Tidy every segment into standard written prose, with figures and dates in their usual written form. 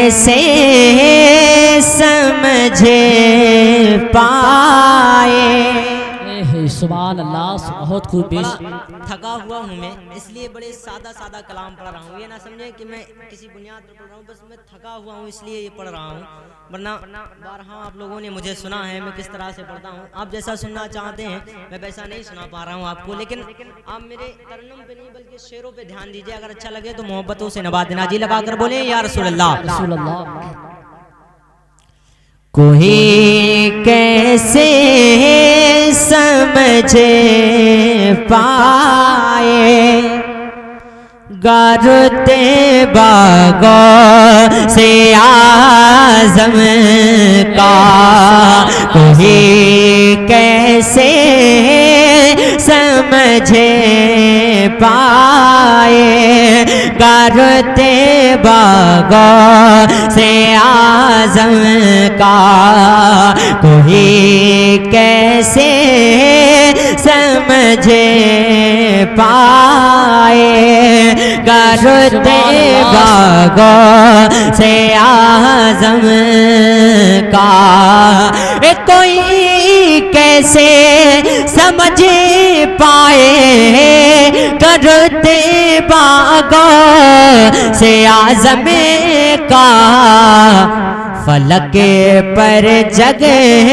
कैसे समझे पाए। सुभान अल्लाह, बहुत खूब। थका हुआ हूँ मैं, इसलिए बड़े सादा सादा कलाम पढ़ रहा हूँ। ये ना समझे कि मैं किसी बुनियाद पर पढ़ रहा हूँ, बस मैं थका हुआ हूँ इसलिए ये पढ़ रहा हूँ। वरना बारहा आप लोगों ने मुझे सुना है मैं किस तरह से पढ़ता हूँ। आप जैसा सुनना चाहते हैं मैं वैसा नहीं सुना पा रहा हूँ आपको, लेकिन आप मेरे तरन्नुम पे नहीं बल्कि शेरों पे ध्यान दीजिए। अगर अच्छा लगे तो मोहब्बतों से नवाज देना। जी लगा कर बोले या रसूल अल्लाह। कोई कैसे समझे पाए, गारते बागों से आज़म का। कोई कैसे समझे पाए, गारते बागों से आज़म का। कोई कैसे समझे पाए, गारते बागों से आज़म का। कोई कैसे समझ पाए, करते बागों से आज़म का। फलक पर जगह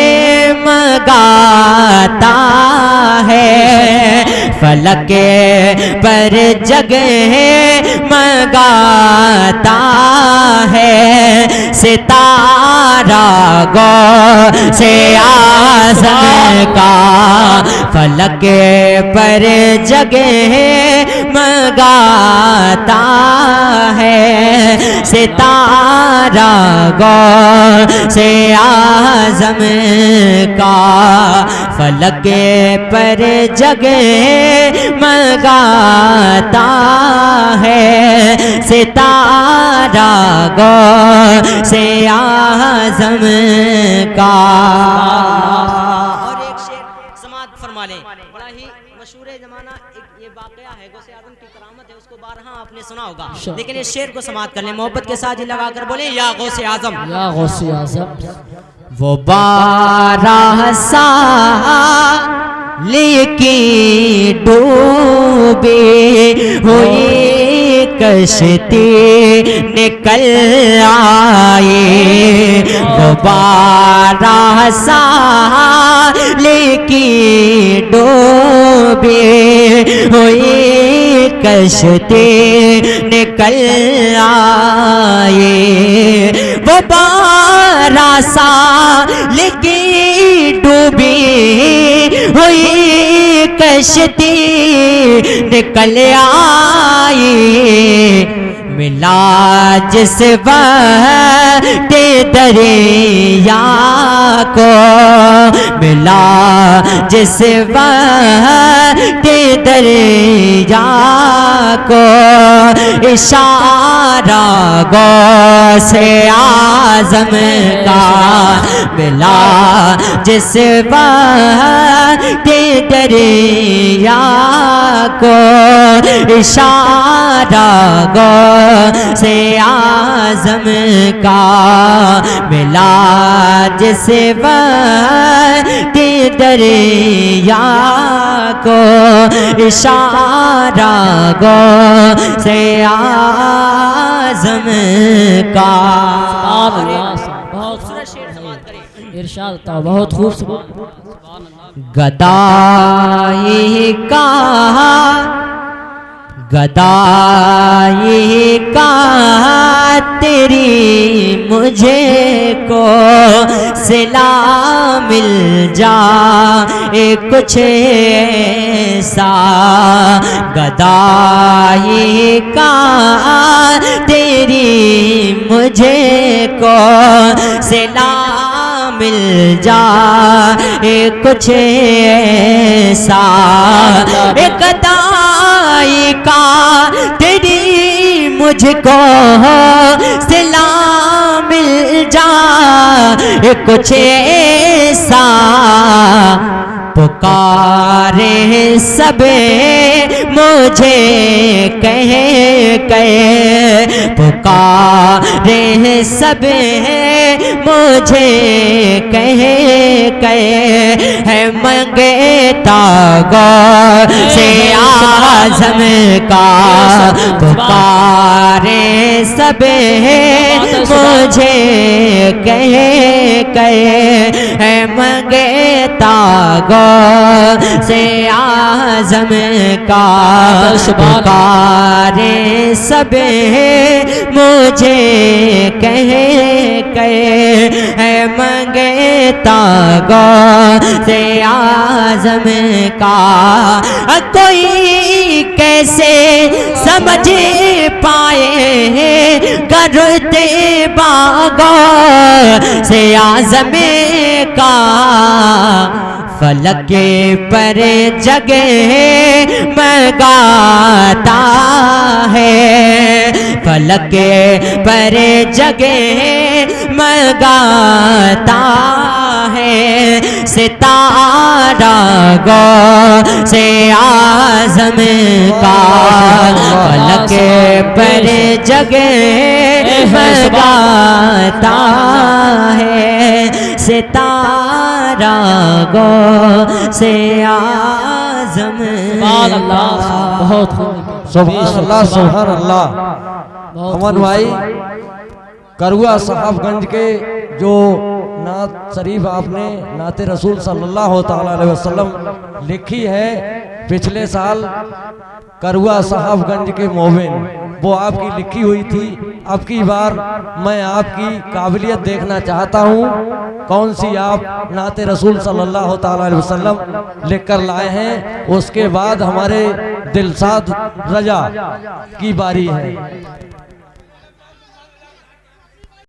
मगाता है, फलक पर जगह मगाता है। सितारा गो से आज़म का, फलक पर जगह मगाता है। सितारा गो से आज़म का, फलक पर जगह मगाता है। सितारा गो से आज़म का। और एक शेर समाअत फरमा लें, बड़ा ही मशहूर जमाना एक ये वाक़या है, गौसे आज़म की करामत है, उसको बारहा आपने सुना होगा, लेकिन इस शेर को समाअत कर लें मोहब्बत के साथ। लगा कर बोले या गौसे आज़म, या गौसे आज़म। वो 12 साल की डूबी हुई कश्ती निकल आई। वो 12 साल की डूबी हुई कश्ती निकल आई। वो 12 साल की डूबी हुई कश्ती निकल आई। मिला जिस वक्त दरिया को, मिला जिस वक्त दरिया को। इशारा गौसे आज़म का, मिला जिस वक्त दरिया को। इशारा गौसे आज़म का, मिला जिस वक्त दरिया को। इशारा गौसे आज़म का। बहुत इरशाद था, बहुत खूबसूरत। गदाई का, गदाई का तेरी मुझे को सिला मिल जाए कुछ ऐसा। गदाई का तेरी मुझे को सिला मिल जाए कुछ ऐसा। एक गदाई का तेरी मुझको सिला मिल जाए कुछ ऐसा। पुकारे सबे मुझे कह के, पुकारे सब मुझे कहे है मंगता गौर से आज़म का पुकारे सब मुझे कहे है मंगता गौर से आज़म का पुकारे सब मुझे कहे है मंगता गौर से आज़म का। कोई कैसे समझ पाए करते बागौर से आज़म का फलक पर जगह मंगाता है फलक पर जगह मंगाता है सितारा गौर से आज़म का फलक पर जगह मंगाता है सितारा गौर से आज़म का। बहुत सुभान अल्लाह सुभान अल्लाह। अमन भाई करुआ साहबगंज के जो नात शरीफ आपने नाते रसूल सल्लल्लाहु अलैहि वसल्लम लिखी है पिछले साल करुआ साहबगंज के मोमिन वो आपकी लिखी हुई थी। अब की बार मैं आपकी काबिलियत देखना चाहता हूँ कौन सी आप नाते रसूल सल्लल्लाहु अलैहि वसल्लम लिख कर लाए हैं। उसके बाद हमारे दिलशाद रजा की बारी है।